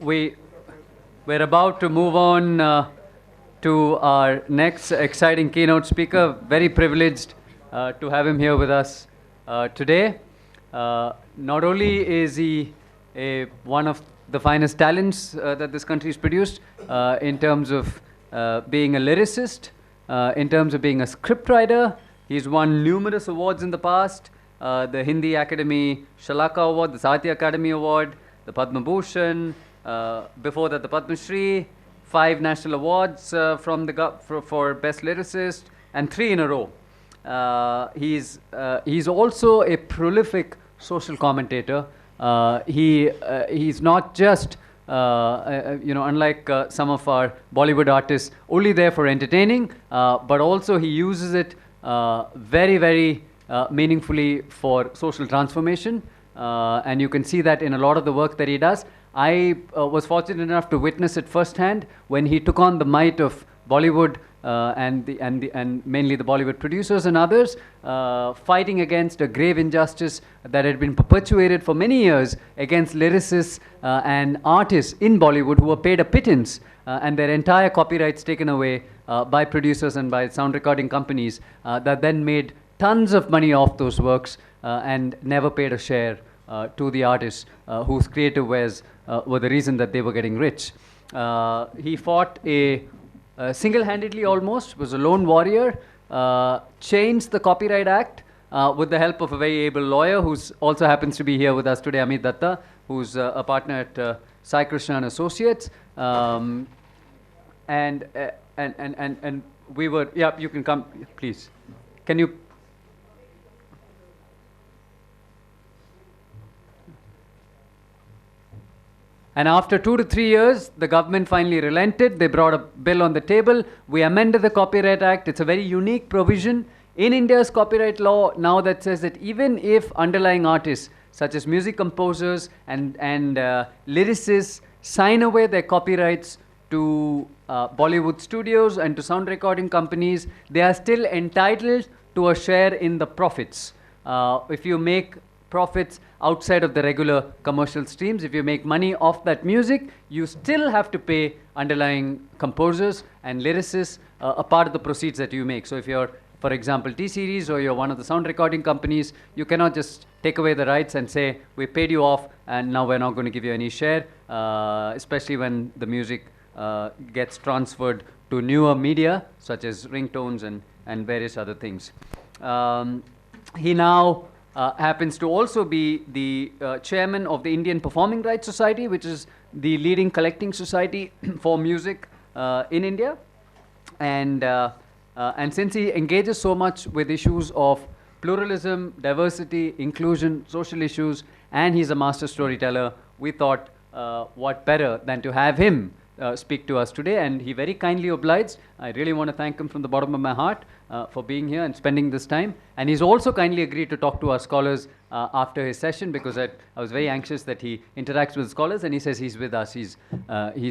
we're about to move on to our next exciting keynote speaker. Very privileged to have him here with us today. Not only is he one of the finest talents that this country has produced in terms of being a lyricist, in terms of being a scriptwriter. He's won numerous awards in the past, the Hindi Academy Shalaka Award, the Sahitya Academy Award, the Padma Bhushan, before that the Padma Shri, 5 national awards for Best Lyricist, and 3 in a row. He's also a prolific social commentator. He's not just unlike some of our Bollywood artists, only there for entertaining, but also he uses it very, very meaningfully for social transformation, and you can see that in a lot of the work that he does. I was fortunate enough to witness it firsthand when he took on the might of Bollywood and mainly the Bollywood producers and others, fighting against a grave injustice that had been perpetuated for many years against lyricists and artists in Bollywood who were paid a pittance and their entire copyrights taken away by producers and by sound recording companies that then made tons of money off those works and never paid a share to the artists whose creative wares were the reason that they were getting rich. He fought single-handedly almost, was a lone warrior, changed the Copyright Act with the help of a very able lawyer who also happens to be here with us today, Amit Datta, who's a partner at Sai Krishna and Associates. And we were, yeah, you can come, please. Can you? And after 2 to 3 years, the government finally relented. They brought a bill on the table. We amended the Copyright Act. It's a very unique provision in India's copyright law now that says that even if underlying artists, such as music composers and lyricists, sign away their copyrights to Bollywood studios and to sound recording companies, they are still entitled to a share in the profits. If you make profits outside of the regular commercial streams, if you make money off that music, you still have to pay underlying composers and lyricists a part of the proceeds that you make. So if you're, for example, T-Series, or you're one of the sound recording companies, you cannot just take away the rights and say, we paid you off and now we're not going to give you any share, especially when the music gets transferred to newer media, such as ringtones and various other things. He now happens to also be the chairman of the Indian Performing Rights Society, which is the leading collecting society for music in India. And since he engages so much with issues of pluralism, diversity, inclusion, social issues, and he's a master storyteller, we thought what better than to have him speak to us today, and he very kindly obliged. I really want to thank him from the bottom of my heart for being here and spending this time. And he's also kindly agreed to talk to our scholars after his session, because I was very anxious that he interacts with scholars, and he says he's with us. He's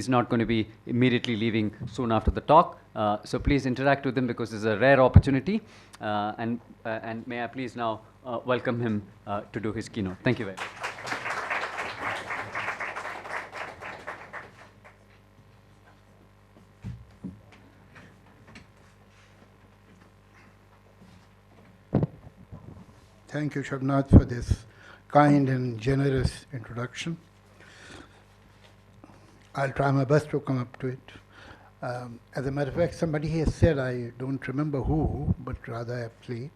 not going to be immediately leaving soon after the talk. So please interact with him, because it's a rare opportunity. And may I please now welcome him to do his keynote. Thank you very much. Thank you, Shabnath, for this kind and generous introduction. I'll try my best to come up to it. As a matter of fact, somebody has said, I don't remember who, but rather aptly,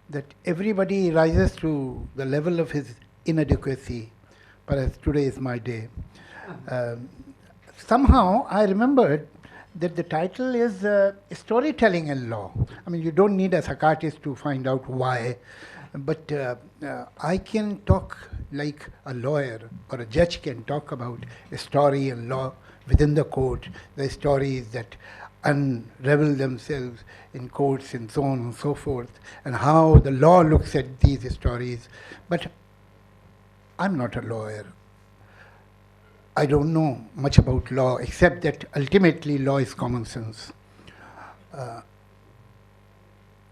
that everybody rises to the level of his inadequacy, perhaps today is my day. Somehow, I remembered that the title is Storytelling and Law. I mean, you don't need a psychiatrist to find out why. But I can talk like a lawyer or a judge can talk about a story and law within the court, the stories that unravel themselves in courts and so on and so forth, and how the law looks at these stories. But I'm not a lawyer. I don't know much about law, except that ultimately law is common sense.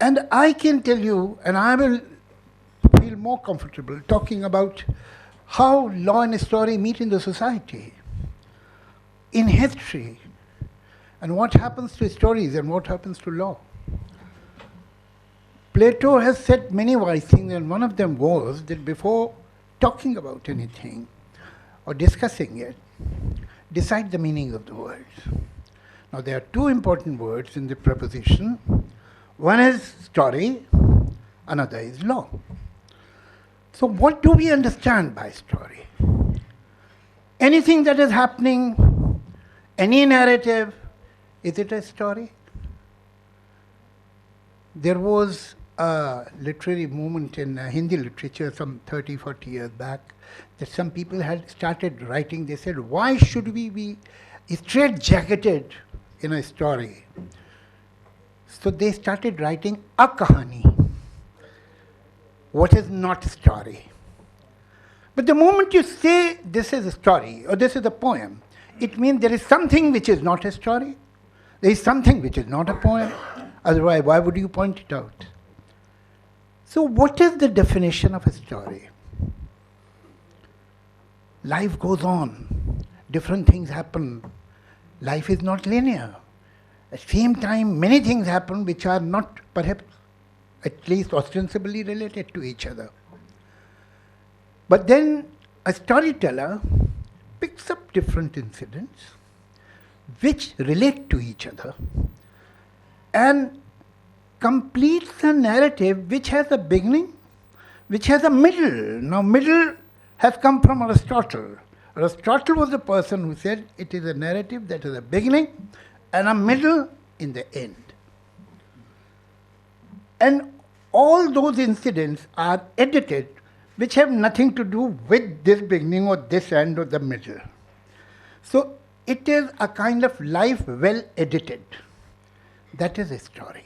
And I can tell you, and I will feel more comfortable talking about how law and story meet in the society. in history and what happens to stories and what happens to law. Plato has said many wise things, and one of them was that before talking about anything or discussing it, decide the meaning of the words. Now, there are two important words in the preposition. One is story, another is law. So what do we understand by story? Anything that is happening, any narrative, is it a story? There was a literary movement in Hindi literature some 30, 40 years back that some people had started writing. They said, why should we be straight-jacketed in a story? So they started writing a kahani. What is not a story? But the moment you say this is a story or this is a poem, it means there is something which is not a story. There is something which is not a poem. Otherwise, why would you point it out? So what is the definition of a story? Life goes on. Different things happen. Life is not linear. At the same time, many things happen which are not perhaps at least ostensibly related to each other. But then a storyteller picks up different incidents which relate to each other and completes a narrative which has a beginning, which has a middle. Now, middle has come from Aristotle. Aristotle was the person who said it is a narrative that has a beginning and a middle in the end. And all those incidents are edited which have nothing to do with this beginning or this end or the middle. So it is a kind of life well edited. That is a story.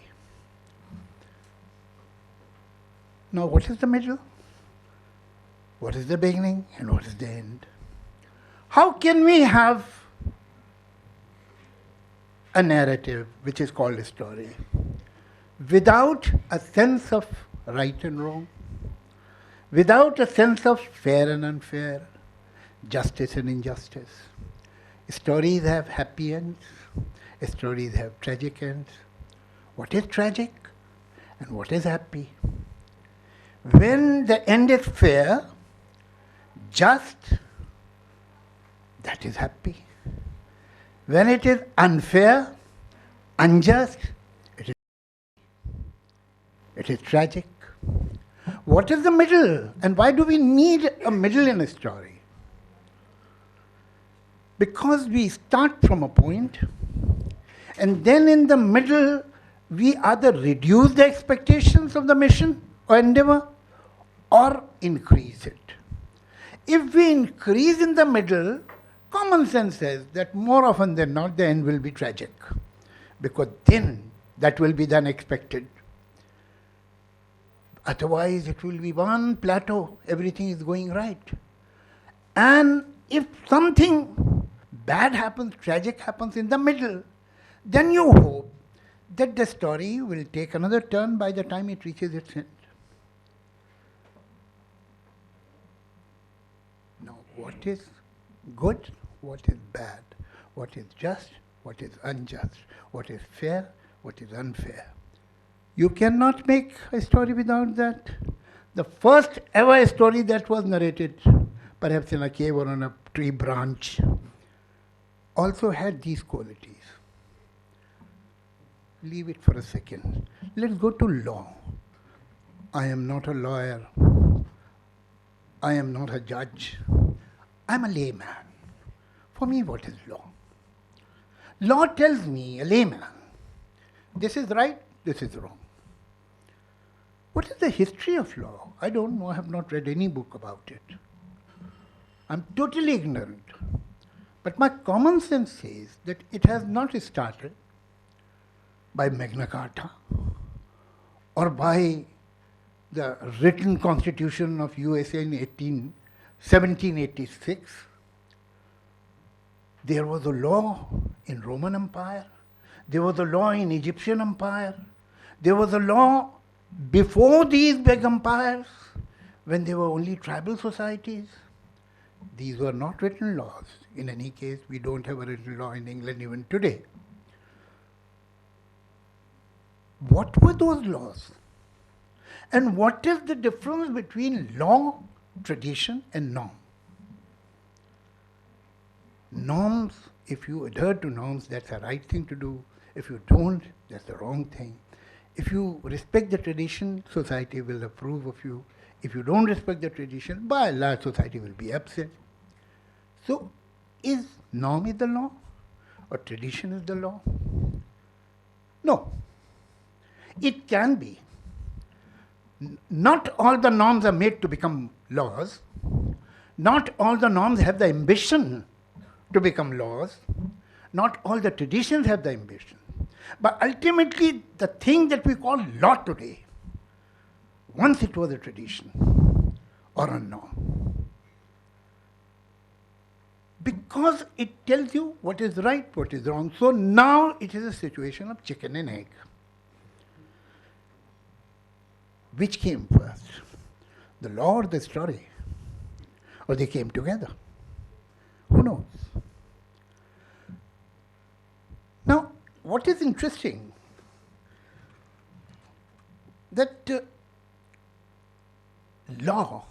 Now what is the middle? What is the beginning and what is the end? How can we have a narrative which is called a story without a sense of right and wrong, without a sense of fair and unfair, justice and injustice? Stories have happy ends, stories have tragic ends. What is tragic and what is happy? When the end is fair, just, that is happy. When it is unfair, unjust, it is tragic. What is the middle? And why do we need a middle in a story? Because we start from a point, and then in the middle, we either reduce the expectations of the mission or endeavor, or increase it. If we increase in the middle, common sense says that more often than not, the end will be tragic, because then that will be the unexpected. Otherwise, it will be one plateau, everything is going right. And if something bad happens, tragic happens in the middle, then you hope that the story will take another turn by the time it reaches its end. Now, what is good, what is bad, what is just, what is unjust, what is fair, what is unfair? You cannot make a story without that. The first ever story that was narrated, perhaps in a cave or on a tree branch, also had these qualities. Leave it for a second. Let's go to law. I am not a lawyer. I am not a judge. I'm a layman. For me, what is law? Law tells me, a layman, this is right, this is wrong. What is the history of law? I don't know. I have not read any book about it. I'm totally ignorant. But my common sense says that it has not started by Magna Carta or by the written constitution of USA in 1786. There was a law in Roman Empire. There was a law in Egyptian Empire. There was a law before these big empires, when they were only tribal societies. These were not written laws. In any case, we don't have a written law in England even today. What were those laws? And what is the difference between law, tradition, and norm? Norms, if you adhere to norms, that's the right thing to do. If you don't, that's the wrong thing. If you respect the tradition, society will approve of you. If you don't respect the tradition, by and large, society will be upset. So, is norm is the law? Or tradition is the law? No. It can be. Not all the norms are made to become laws. Not all the norms have the ambition to become laws. Not all the traditions have the ambition. But ultimately, the thing that we call law today, once it was a tradition or a norm. Because it tells you what is right, what is wrong. So now it is a situation of chicken and egg. Which came first? The law or the story? Or they came together? Who knows? Now, what is interesting, that law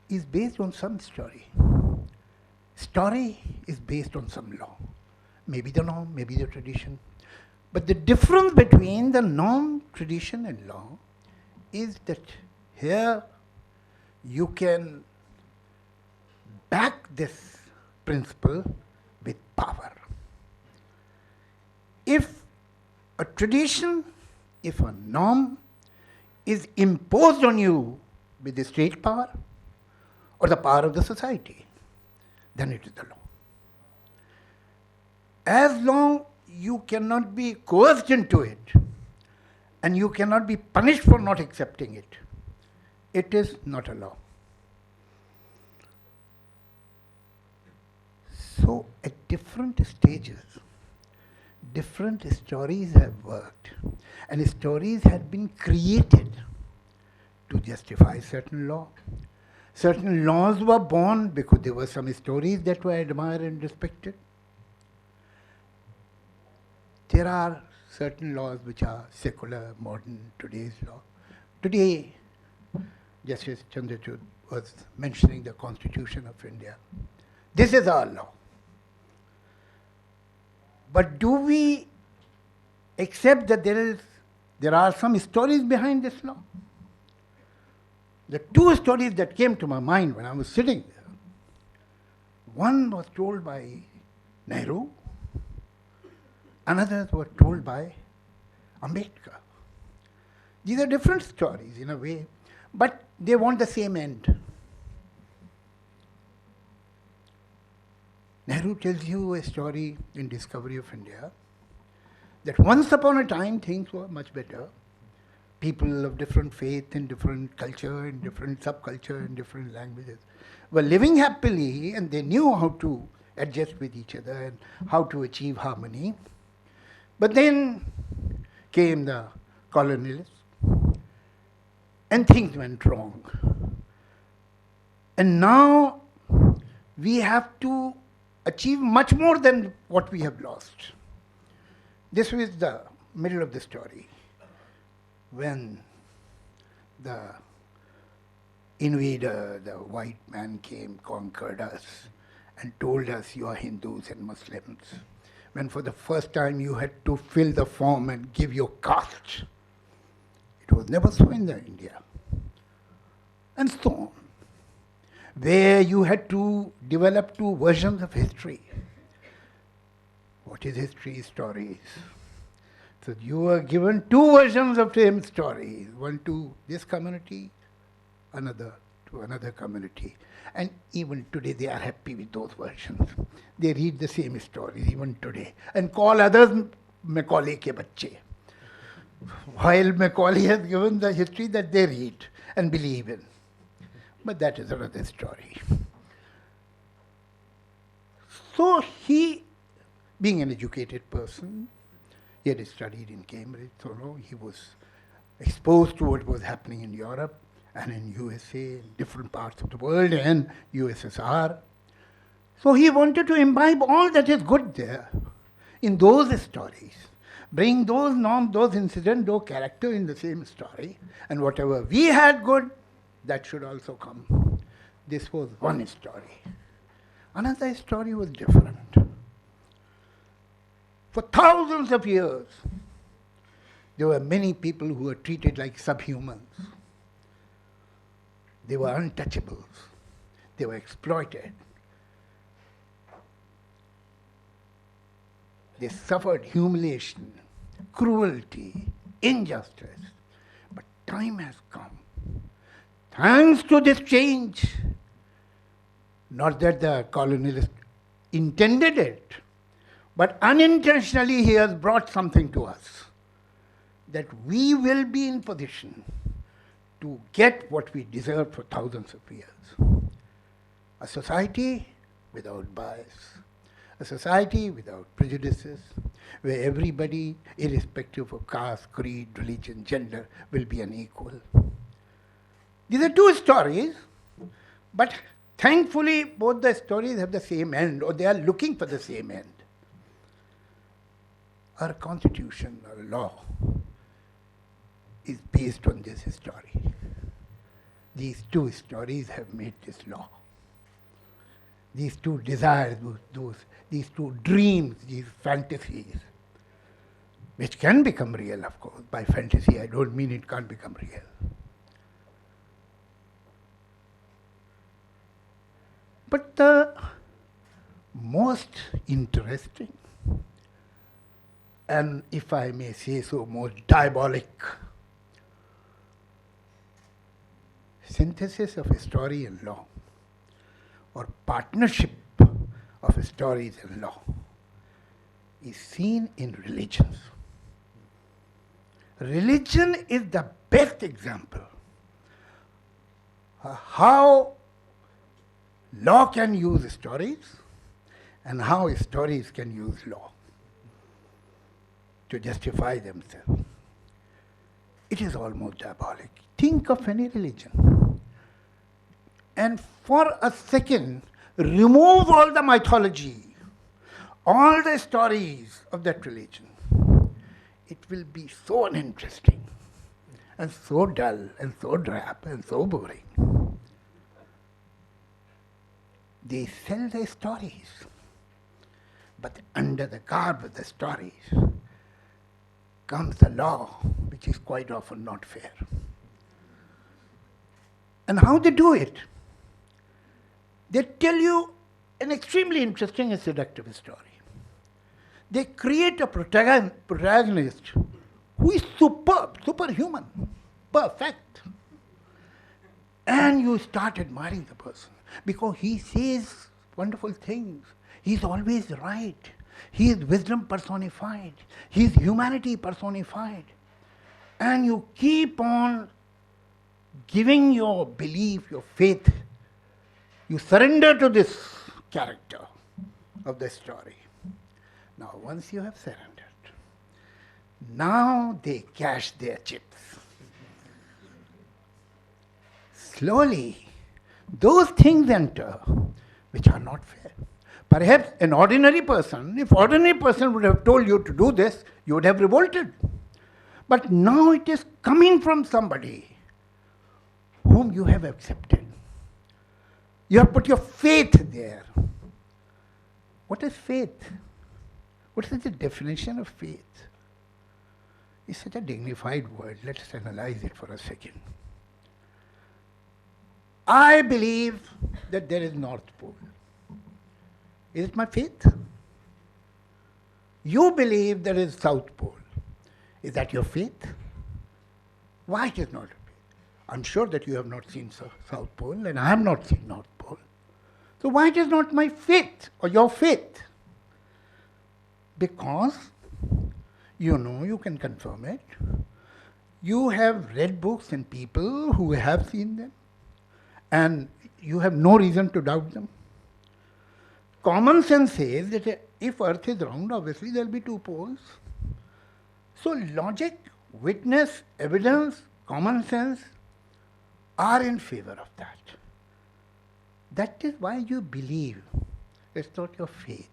is based on some story. Story is based on some law. Maybe the norm, maybe the tradition. But the difference between the norm, tradition, and law is that here you can back this principle with power. If a tradition, if a norm is imposed on you with the state power or the power of the society, then it is the law. As long you cannot be coerced into it and you cannot be punished for not accepting it, it is not a law. So at different stages, different stories have worked, and stories have been created to justify certain law. Certain laws were born because there were some stories that were admired and respected. There are certain laws which are secular, modern, today's law. Today, Justice Chandrachud was mentioning the Constitution of India. This is our law. But do we accept that there are some stories behind this law? The two stories that came to my mind when I was sitting there, one was told by Nehru, another was told by Ambedkar. These are different stories in a way, but they want the same end. Nehru tells you a story in Discovery of India that once upon a time things were much better. People of different faith and different culture and different subculture and different languages were living happily, and they knew how to adjust with each other and how to achieve harmony. But then came the colonialists and things went wrong. And now we have to achieve much more than what we have lost. This was the middle of the story, when the invader, the white man came, conquered us, and told us you are Hindus and Muslims. When for the first time you had to fill the form and give your caste. It was never so in India. And so on. Where you had to develop two versions of history. What is history? Stories. So you were given two versions of same story. One to this community, another to another community. And even today they are happy with those versions. They read the same stories even today and call others Macaulay ke bacche. While Macaulay has given the history that they read and believe in. But that is another story. So he, being an educated person, he had studied in Cambridge, so no, he was exposed to what was happening in Europe, and in USA, in different parts of the world, and USSR. So he wanted to imbibe all that is good there in those stories. Bring those norms, those incidents, those characters in the same story. And whatever we had good, that should also come. This was one story. Another story was different. For thousands of years, there were many people who were treated like subhumans. They were untouchables. They were exploited. They suffered humiliation, cruelty, injustice. But time has come. Thanks to this change, not that the colonialist intended it, but unintentionally he has brought something to us, that we will be in position to get what we deserve for thousands of years. A society without bias, a society without prejudices, where everybody, irrespective of caste, creed, religion, gender, will be an equal. These are two stories, but thankfully both the stories have the same end, or they are looking for the same end. Our constitution, our law, is based on this story. These two stories have made this law. These two desires, these two dreams, these fantasies, which can become real, of course. By fantasy, I don't mean it can't become real. But the most interesting, and if I may say so, most diabolic synthesis of story and law, or partnership of stories and law, is seen in religions. Religion is the best example of how law can use stories and how stories can use law to justify themselves. It is almost diabolic. Think of any religion, and for a second, remove all the mythology, all the stories of that religion. It will be so uninteresting, and so dull, and so drab, and so boring. They sell their stories, but under the garb of the stories comes the law, which is quite often not fair. And how they do it? They tell you an extremely interesting and seductive story. They create a protagonist who is superb, superhuman, perfect. And you start admiring the person because he says wonderful things. He's always right. He is wisdom personified. He is humanity personified. And you keep on giving your belief, your faith. You surrender to this character of the story. Now, once you have surrendered, now they cash their chips. Slowly, those things enter which are not fair. Perhaps an ordinary person, if ordinary person would have told you to do this, you would have revolted. But now it is coming from somebody whom you have accepted. You have put your faith there. What is faith? What is the definition of faith? It's such a dignified word. Let us analyze it for a second. I believe that there is North Pole. Is it my faith? You believe there is South Pole. Is that your faith? Why it is not a faith? I'm sure that you have not seen South Pole and I have not seen North Pole. So why it is not my faith or your faith? Because you know you can confirm it. You have read books and people who have seen them, and you have no reason to doubt them. Common sense says that if Earth is round, obviously there will be two poles. So logic, witness, evidence, common sense are in favor of that. That is why you believe. It's not your faith.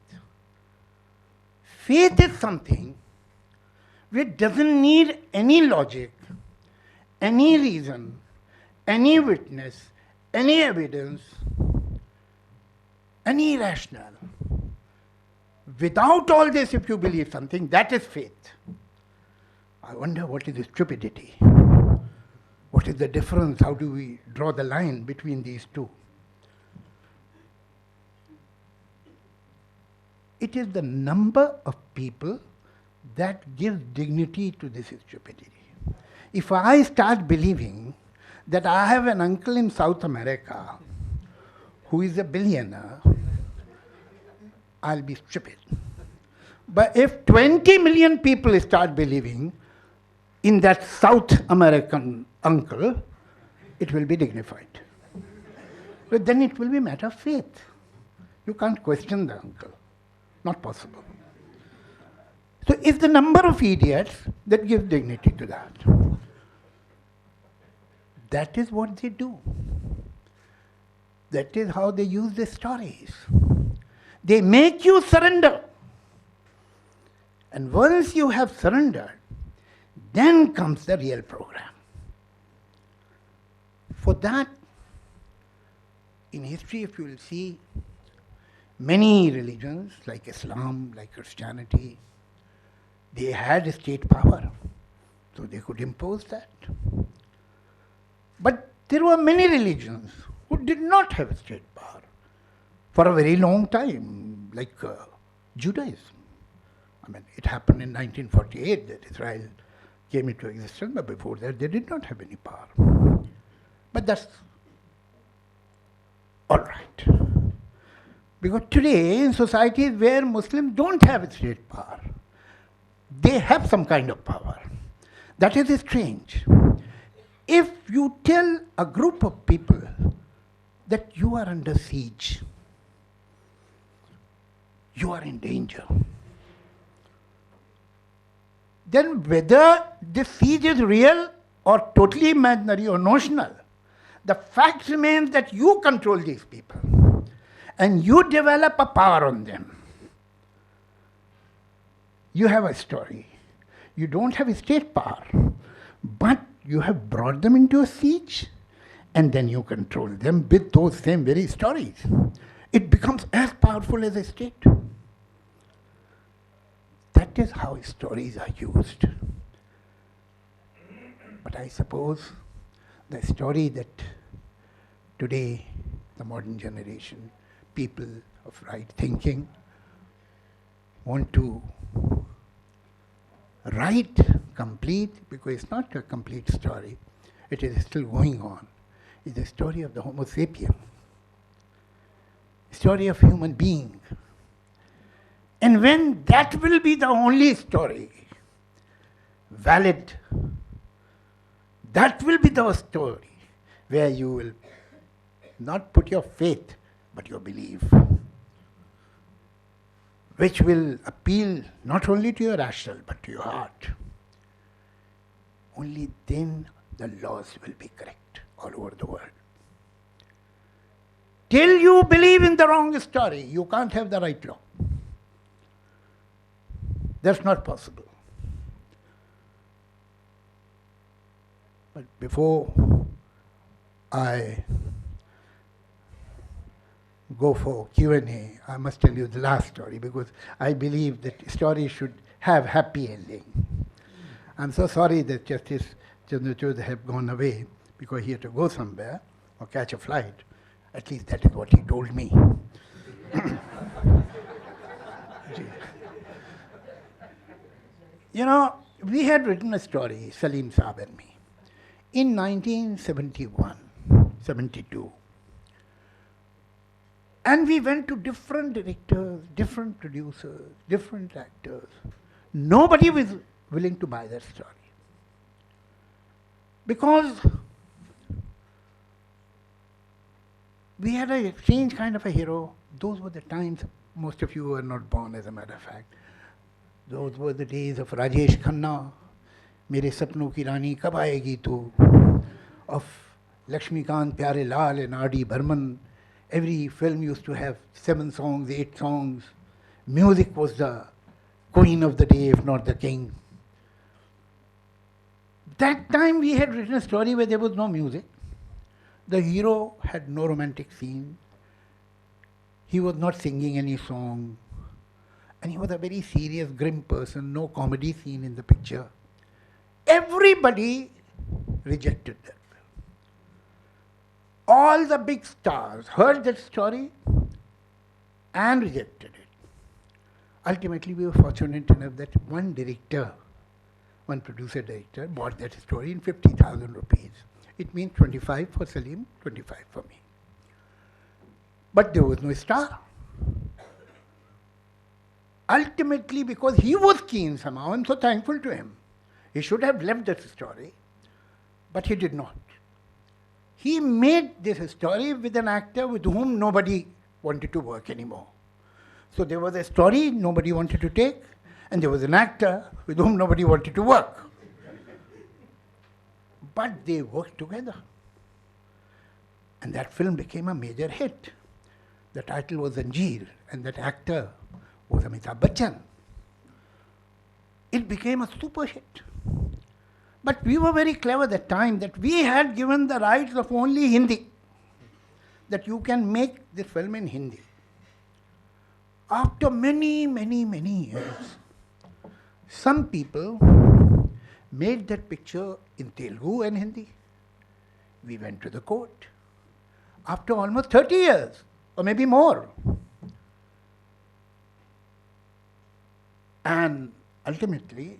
Faith is something which doesn't need any logic, any reason, any witness, any evidence, any rationale. Without all this, if you believe something, that is faith. I wonder what is stupidity? What is the difference? How do we draw the line between these two? It is the number of people that gives dignity to this stupidity. If I start believing that I have an uncle in South America who is a billionaire, I'll be stupid. But if 20 million people start believing in that South American uncle, it will be dignified. But then it will be a matter of faith. You can't question the uncle. Not possible. So it's the number of idiots that give dignity to that. That is what they do. That is how they use the stories. They make you surrender. And once you have surrendered, then comes the real program. For that, in history, if you will see, many religions, like Islam, like Christianity, they had state power, so they could impose that. But there were many religions who did not have state power for a very long time, like Judaism. I mean, it happened in 1948 that Israel came into existence, but before that they did not have any power. But that's all right. Because today, in societies where Muslims don't have state power, they have some kind of power. That is strange. If you tell a group of people that you are under siege, you are in danger, then whether this siege is real or totally imaginary or notional, the fact remains that you control these people. And you develop a power on them. You have a story. You don't have a state power, but you have brought them into a siege, and then you control them with those same very stories. It becomes as powerful as a state. That is how stories are used. But I suppose the story that today, the modern generation, people of right thinking want to write complete, because it's not a complete story, it is still going on. It's the story of the Homo sapien, story of human being. And when that will be the only story, valid, that will be the story where you will not put your faith, but your belief, which will appeal not only to your rational, but to your heart. Only then the laws will be correct all over the world. Till you believe in the wrong story, you can't have the right law. That's not possible. But before I go for Q&A, I must tell you the last story, because I believe that stories should have happy ending. I'm so sorry that Justice Chandrachud have gone away, because he had to go somewhere or catch a flight. At least that is what he told me. You know, we had written a story, Salim Saab and me, in 1971, 72. And we went to different directors, different producers, different actors. Nobody was willing to buy that story. Because we had a strange kind of a hero. Those were the times, most of you were not born, as a matter of fact. Those were the days of Rajesh Khanna, Mere Sapno Ki Rani Kab Aayegi Tu, of Lakshmikant, Pyare Lal and R.D. Burman. Every film used to have 7 songs, 8 songs. Music was the queen of the day, if not the king. That time we had written a story where there was no music. The hero had no romantic scene. He was not singing any song. And he was a very serious, grim person, no comedy scene in the picture. Everybody rejected that. All the big stars heard that story and rejected it. Ultimately, we were fortunate enough that one director, one producer director, bought that story in 50,000 rupees. It means 25 for Salim, 25 for me. But there was no star. Ultimately, because he was keen somehow, I'm so thankful to him. He should have left that story, but he did not. He made this story with an actor with whom nobody wanted to work anymore. So there was a story nobody wanted to take, and there was an actor with whom nobody wanted to work. But they worked together. And that film became a major hit. The title was Zanjeer, and that actor was Amitabh Bachchan. It became a super hit. But we were very clever that time that we had given the rights of only Hindi, that you can make this film in Hindi. After many, many, many years, some people made that picture in Telugu and Hindi. We went to the court. After almost 30 years, or maybe more. And ultimately,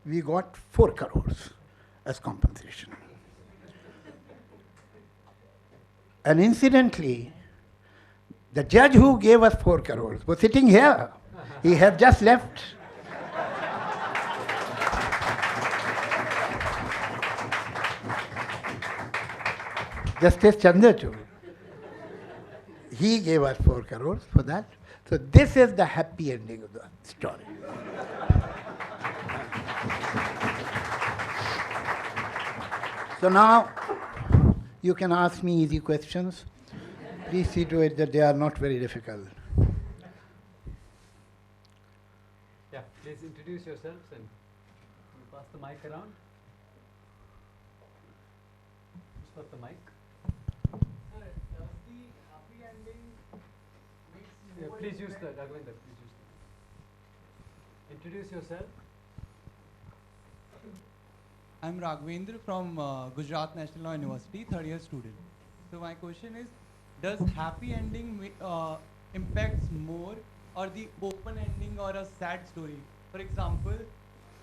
we got 4 crores as compensation. And incidentally, the judge who gave us 4 crores was sitting here. He had just left. Justice Chandrachud. He gave us 4 crores for that. So this is the happy ending of the story. So now you can ask me easy questions. Please see to it that they are not very difficult. Yeah, please introduce yourselves and pass the mic around. Who's got the mic? Does the happy ending makes Yeah, more please use impact? the Raghavendra, please use the. Introduce yourself. I'm Raghavendra from Gujarat National Law University, third year student. So my question is, does happy ending impacts more or the open ending or a sad story? For example,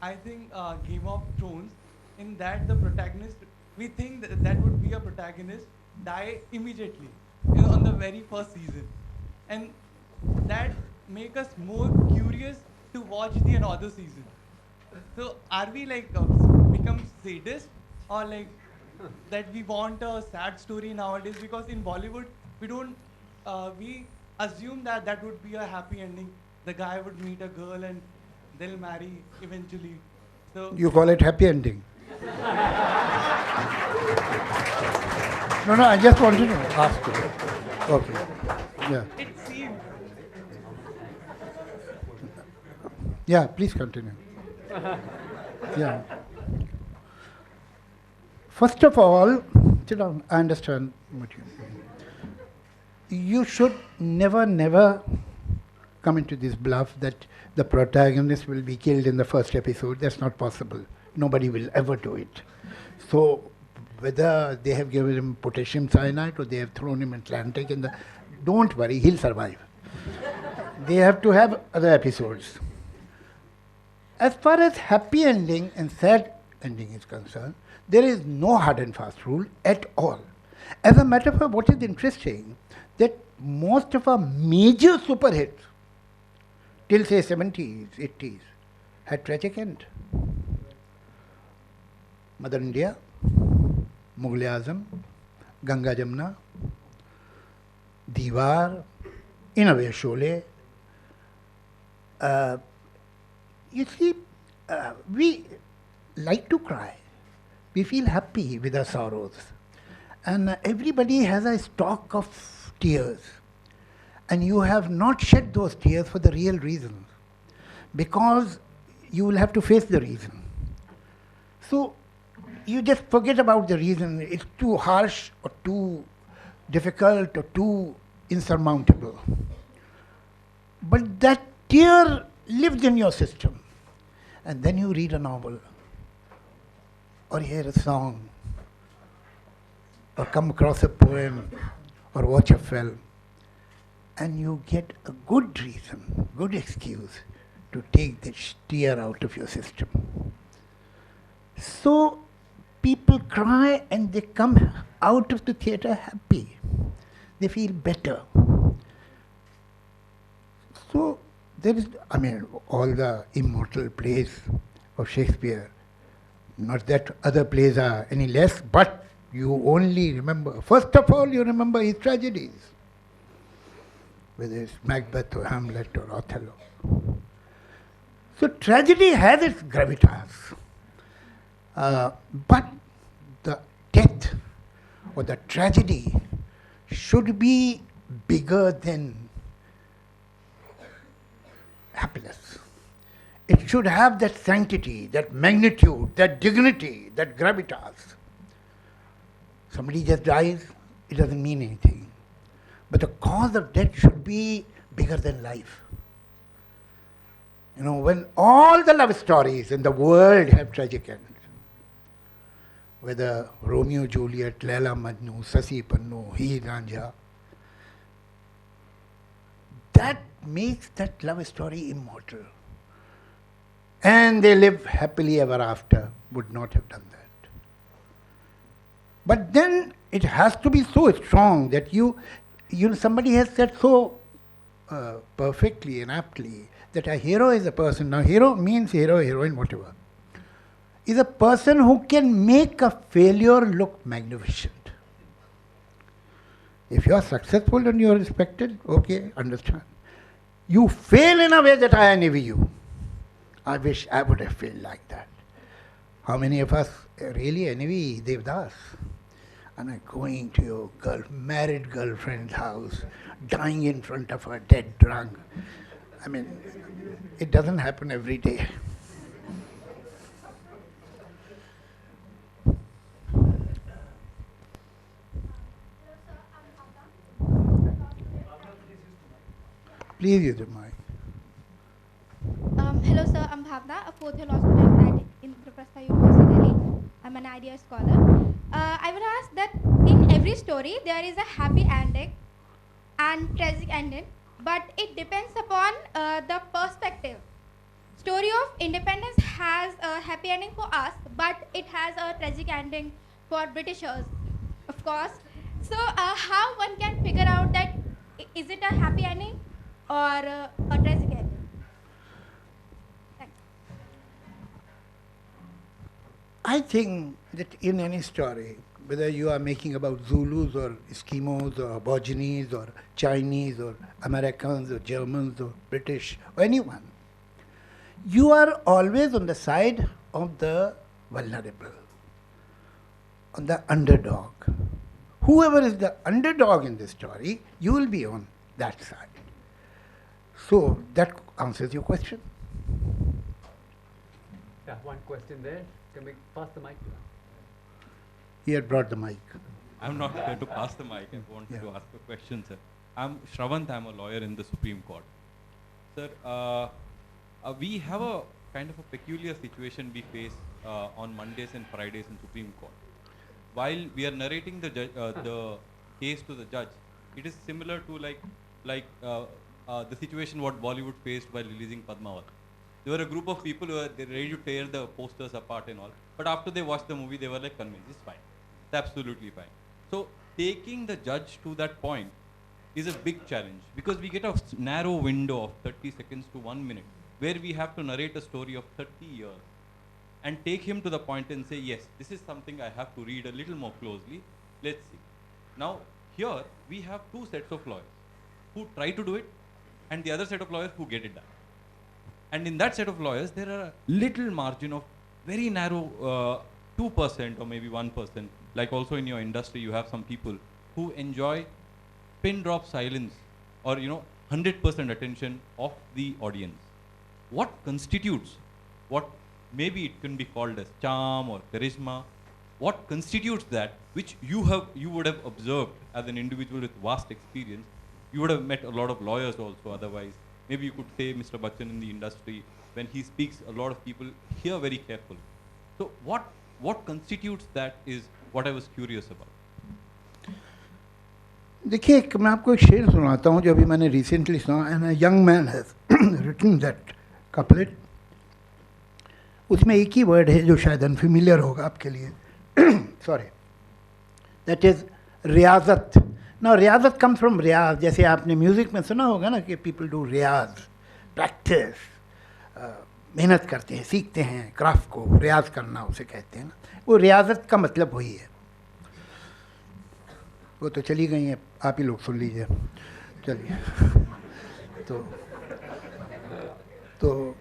I think Game of Thrones, in that the protagonist, we think that would be a protagonist, die immediately on the very first season. And that make us more curious to watch the another season. So are we like become sadist or like that we want a sad story nowadays? Because in Bollywood we don't we assume that that would be a happy ending. The guy would meet a girl and they'll marry eventually. So You call it happy ending? No, I just wanted to ask you. Okay. Yeah. it seems Yeah, please continue. Yeah. First of all, sit down. I understand what you mean. You should never come into this bluff that the protagonist will be killed in the first episode. That's not possible. Nobody will ever do it. So whether they have given him potassium cyanide or they have thrown him Atlantic in the, don't worry, he'll survive. They have to have other episodes. As far as happy ending and sad ending is concerned, there is no hard and fast rule at all. As a matter of fact, what is interesting, that most of our major super hits, till say 70s, 80s, had tragic end. Mother India, Mughal-e-Azam, Ganga Jamna, Diwar, in a way Sholay. You see, we like to cry. We feel happy with our sorrows. And everybody has a stock of tears. And you have not shed those tears for the real reasons, because you will have to face the reason. So you just forget about the reason. It's too harsh or too difficult or too insurmountable. But that tear lives in your system. And then you read a novel, or hear a song, or come across a poem, or watch a film, and you get a good reason, good excuse to take this tear out of your system. So people cry and they come out of the theatre happy. They feel better. So there is, I mean, all the immortal plays of Shakespeare, not that other plays are any less, but you only remember, first of all, you remember his tragedies, whether it's Macbeth or Hamlet or Othello. So tragedy has its gravitas, but the death or the tragedy should be bigger than happiness. It should have that sanctity, that magnitude, that dignity, that gravitas. Somebody just dies, it doesn't mean anything. But the cause of death should be bigger than life. You know, when all the love stories in the world have tragic ends, whether Romeo, Juliet, Laila, Majnu, Sasi, Pannu, Heer, Ranjha, that makes that love story immortal. And they live happily ever after, would not have done that. But then it has to be so strong that somebody has said so perfectly and aptly that a hero is a person. Now, hero means hero, heroine, whatever. Is a person who can make a failure look magnificent. If you are successful and you are respected, okay, understand. You fail in a way that I envy you. I wish I would have failed like that. How many of us really envy Devdas? And I'm going to your married girlfriend's house, dying in front of her, dead drunk. I mean, it doesn't happen every day. Please use the mic. Hello sir, I'm Bhavna, a fourth year law student at Indraprastha University, Delhi. I'm an IDEA scholar. I would ask that in every story there is a happy ending and tragic ending, but it depends upon the perspective. Story of independence has a happy ending for us, but it has a tragic ending for Britishers, of course. So how one can figure out that is it a happy ending or a tragic ending? Thanks. I think that in any story, whether you are making about Zulus or Eskimos or Aborigines or Chinese or Americans or Germans or British or anyone, you are always on the side of the vulnerable, on the underdog. Whoever is the underdog in the story, you will be on that side. So that answers your question. Yeah, one question there. Can we pass the mic? He had brought the mic. I'm not here to pass the mic. I wanted to ask a question, sir. I'm Shravant. I'm a lawyer in the Supreme Court. Sir, we have a kind of a peculiar situation we face on Mondays and Fridays in Supreme Court. While we are narrating the case to the judge, it is similar to the situation what Bollywood faced while releasing Padmavat. There were a group of people who were ready to tear the posters apart and all. But after they watched the movie, they were like convinced, it's fine. It's absolutely fine. So taking the judge to that point is a big challenge because we get a narrow window of 30 seconds to 1 minute where we have to narrate a story of 30 years and take him to the point and say, yes, this is something I have to read a little more closely. Let's see. Now, here we have two sets of lawyers who try to do it and the other set of lawyers who get it done. And in that set of lawyers, there are a little margin of very narrow 2% or maybe 1% like also in your industry, you have some people who enjoy pin drop silence or 100% attention of the audience. What constitutes what maybe it can be called as charm or charisma? What constitutes that which you would have observed as an individual with vast experience? You would have met a lot of lawyers also otherwise. Maybe you could say Mr. Bachchan in the industry, when he speaks, a lot of people hear very carefully. So what constitutes that is what I was curious about. देखिए, मैं आपको एक शेर सुनाता हूँ जो अभी मैंने रिसेंटली सुना, and a young man has written that couplet. उसमें एक ही वर्ड है जो शायद अनफेमिलियर होगा आपके लिए. Sorry, that is Riyazat. ना, रियाजत कम्स फ्रॉम रियाज. जैसे आपने म्यूज़िक में सुना होगा ना कि पीपल डू रियाज, प्रैक्टिस, मेहनत करते हैं, सीखते हैं क्राफ्ट को. रियाज करना उसे कहते हैं ना. वो रियाजत का मतलब वही है. वो तो चली गई हैं, आप ही लोग सुन लीजिए. चलिए. तो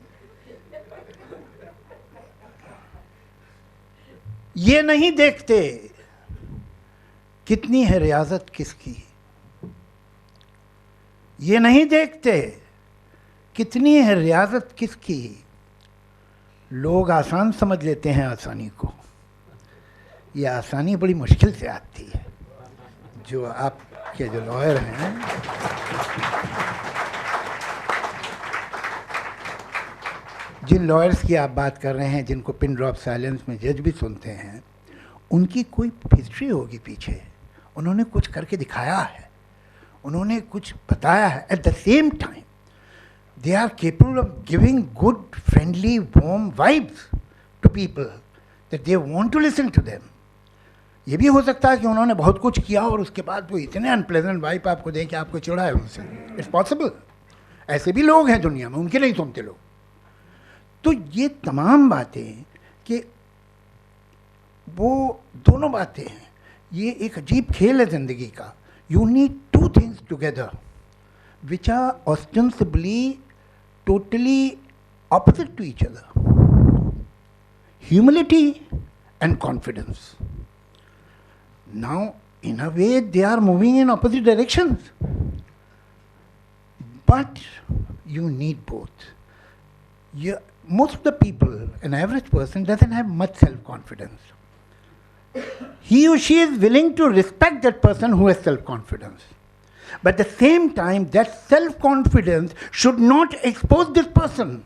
ये नहीं देखते कितनी है रियाजत किसकी. ये नहीं देखते कितनी है रियाजत किसकी. लोग आसान समझ लेते हैं आसानी को. ये आसानी बड़ी मुश्किल से आती है. जो आपके जो लॉयर हैं, जिन लॉयर्स की आप बात कर रहे हैं, जिनको पिन ड्रॉप साइलेंस में जज भी सुनते हैं, उनकी कोई हिस्ट्री होगी पीछे. उन्होंने कुछ करके दिखाया है, उन्होंने कुछ बताया है. At the same time they are capable of giving good, friendly, warm vibes to people that they want to listen to them. ये भी हो सकता है कि उन्होंने बहुत कुछ किया और उसके बाद वो इतने अनप्लेजेंट वाइब आपको दें कि आपको चिढ़ा है उनसे. It's possible. ऐसे भी लोग हैं दुनिया में, उनके नहीं सुनते लोग. तो ये तमाम बातें कि वो दोनों बातें हैं. ये एक अजीब खेल है ज़िंदगी का. You need two things together which are ostensibly totally opposite to each other. Humility and confidence. Now, in a way, they are moving in opposite directions. But you need both. Most of the people, an average person, doesn't have much self-confidence. He or she is willing to respect that person who has self-confidence. But at the same time, that self-confidence should not expose this person,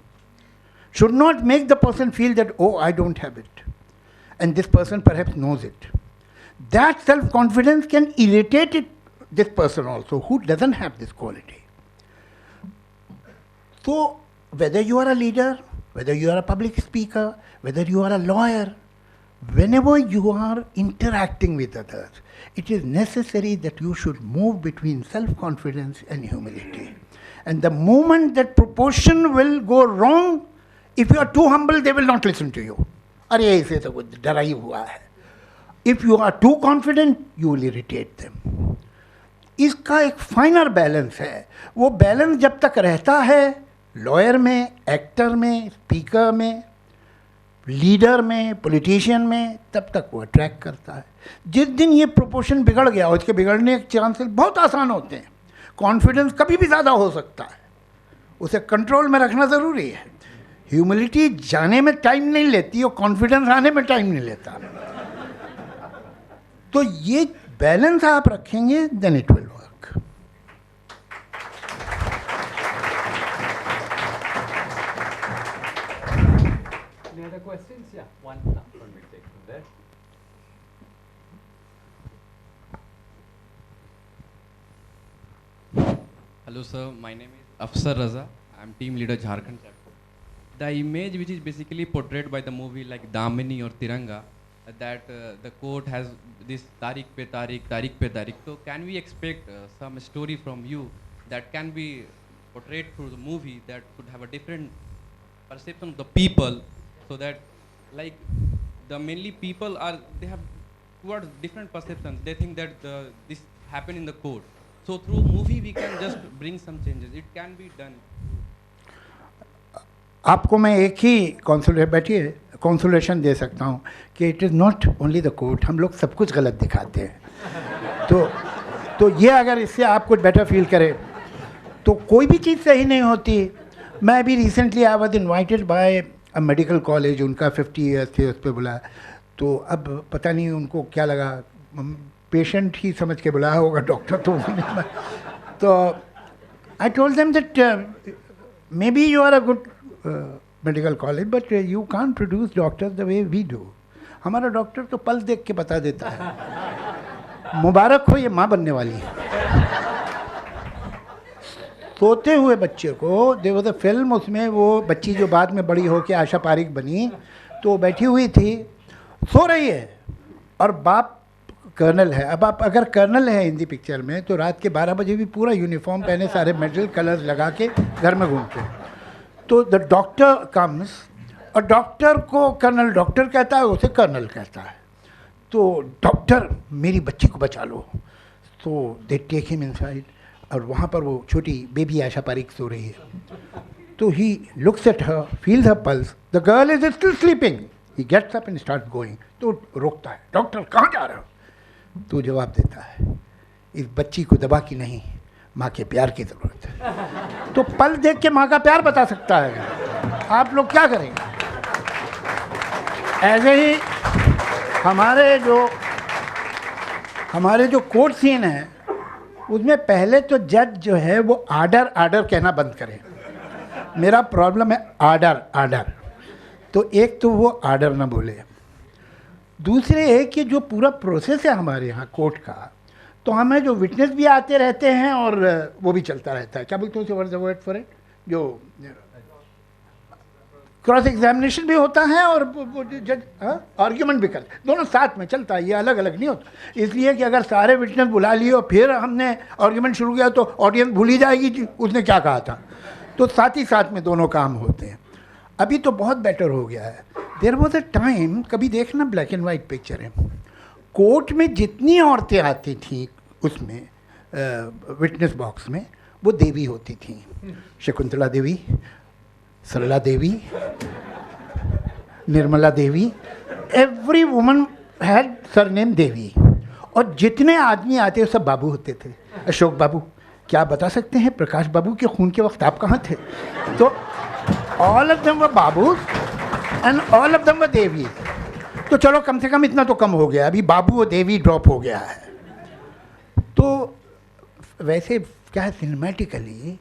should not make the person feel that, oh, I don't have it. And this person perhaps knows it. That self-confidence can irritate this person also who doesn't have this quality. So, whether you are a leader, whether you are a public speaker, whether you are a lawyer, whenever you are interacting with others, it is necessary that you should move between self-confidence and humility. And the moment that proportion will go wrong, if you are too humble, they will not listen to you. अरे इसे तो कुछ डरा ही हुआ है. If you are too confident, you will irritate them. इसका एक फाइनर balance है. वो बैलेंस जब तक रहता है लॉयर में, एक्टर में, स्पीकर में, लीडर में, पॉलिटिशियन में, तब तक वो अट्रैक्ट करता है. जिस दिन ये प्रोपोर्शन बिगड़ गया, उसके बिगड़ने के चांसेस बहुत आसान होते हैं. कॉन्फिडेंस कभी भी ज़्यादा हो सकता है, उसे कंट्रोल में रखना ज़रूरी है. ह्यूमिलिटी जाने में टाइम नहीं लेती और कॉन्फिडेंस आने में टाइम नहीं लेता. तो ये बैलेंस आप रखेंगे, then it will work. Any other questions? Yeah, one we take from there. Hello sir, my name is Afsar Raza. I am team leader Jharkhand chapter. The image which is basically portrayed by the movie like Damini or Tiranga, that the court has this Tariq pe Tariq. So can we expect some story from you that can be portrayed through the movie that could have a different perception of the people, so that like the mainly people they have towards different perceptions. They think that this happened in the court. So through movie we can just bring some changes. It can be done. आपको मैं एक ही consulate बैठिए consolation दे सकता हूँ कि it is not only the court, हम लोग सब कुछ गलत दिखाते हैं। तो ये अगर इससे आप कुछ बेटर फील करें तो कोई भी चीज़ सही नहीं होती। मैं अभी recently I was invited bye a medical college, उनका 50 ईयर्स थे, उस पर बुलाया, तो अब पता नहीं उनको क्या लगा, पेशेंट ही समझ के बुलाया होगा, डॉक्टर तो I told them that maybe you are a good medical college but you can't produce doctors the way we do. हमारा डॉक्टर तो पल्स देख के बता देता है मुबारक हो ये माँ बनने वाली है। सोते हुए बच्चे को, देयर वाज अ फिल्म, उसमें वो बच्ची जो बाद में बड़ी होकर आशा पारिक बनी, तो बैठी हुई थी, सो रही है और बाप कर्नल है। अब आप अगर कर्नल है हिंदी पिक्चर में तो रात के 12 बजे भी पूरा यूनिफॉर्म पहने, सारे मेडल कलर्स लगा के घर में घूमते हैं। तो द डॉक्टर कम्स और डॉक्टर को कर्नल डॉक्टर कहता है, उसे कर्नल कहता है। तो डॉक्टर मेरी बच्ची को बचा लो, तो दे टेक हिम इनसाइड, और वहाँ पर वो छोटी बेबी आशा पारिक सो रही है। तो he looks at her, feels her pulse, the girl is still sleeping, he gets up and start going. तो रोकता है, डॉक्टर कहाँ जा रहे हो? तो जवाब देता है, इस बच्ची को दवा की नहीं, माँ के प्यार की ज़रूरत है। तो पल देख के माँ का प्यार बता सकता है, आप लोग क्या करेंगे? ऐसे ही हमारे जो कोर्ट सीन है उसमें पहले तो जज जो है वो आर्डर आर्डर कहना बंद करे। मेरा प्रॉब्लम है आर्डर आर्डर, तो एक तो वो आर्डर ना बोले, दूसरे है कि जो पूरा प्रोसेस है हमारे यहाँ कोर्ट का, तो हमें जो विटनेस भी आते रहते हैं और वो भी चलता रहता है, क्या बोलते हैं उसे, what is the word for it, जो क्रॉस एग्जामिनेशन भी होता है और जज आर्ग्यूमेंट भी करते, दोनों साथ में चलता है, ये अलग अलग नहीं होता। इसलिए कि अगर सारे विटनेस बुला लिए और फिर हमने आर्ग्यूमेंट शुरू किया तो ऑडियंस भूल ही जाएगी कि उसने क्या कहा था, तो साथ ही साथ में दोनों काम होते हैं। अभी तो बहुत बेटर हो गया है। देयर वॉज अ टाइम, कभी देखना ब्लैक एंड वाइट पिक्चर है, कोर्ट में जितनी औरतें आती थीं उसमें विटनेस बॉक्स में, वो देवी होती थी, शकुंतला देवी, सरला देवी, Nirmala Devi, every woman had surname देवी। और जितने आदमी आते सब बाबू होते थे। अशोक बाबू, क्या बता सकते हैं प्रकाश बाबू के खून के वक्त आप कहाँ थे? तो all of them were babu and all of them were devi. तो चलो कम से कम इतना तो कम हो गया, अभी बाबू और देवी ड्रॉप हो गया है। तो वैसे क्या है, सिनेमेटिकली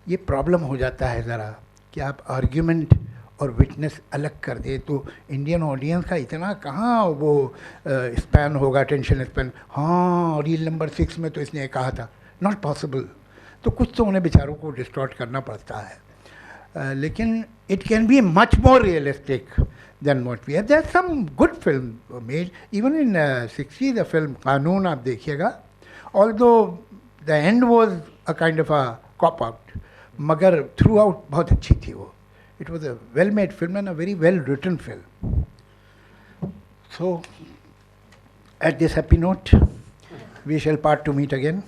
ये प्रॉब्लम हो जाता है ज़रा कि आप आर्ग्यूमेंट और विटनेस अलग कर दे तो इंडियन ऑडियंस का इतना कहाँ वो स्पैन होगा, टेंशन स्पैन, हाँ रील नंबर 6 में तो इसने कहा था, नॉट पॉसिबल। तो कुछ तो उन्हें बेचारों को डिस्टॉर्ट करना पड़ता है, लेकिन it can be much more realistic than what we have. There are some good film made even in 60s, the film Kanoon आप देखिएगा, although the end was a kind of a cop out, मगर throughout बहुत अच्छी थी वो। It was a well made film and a very well written film. So at this happy note we shall part to meet again.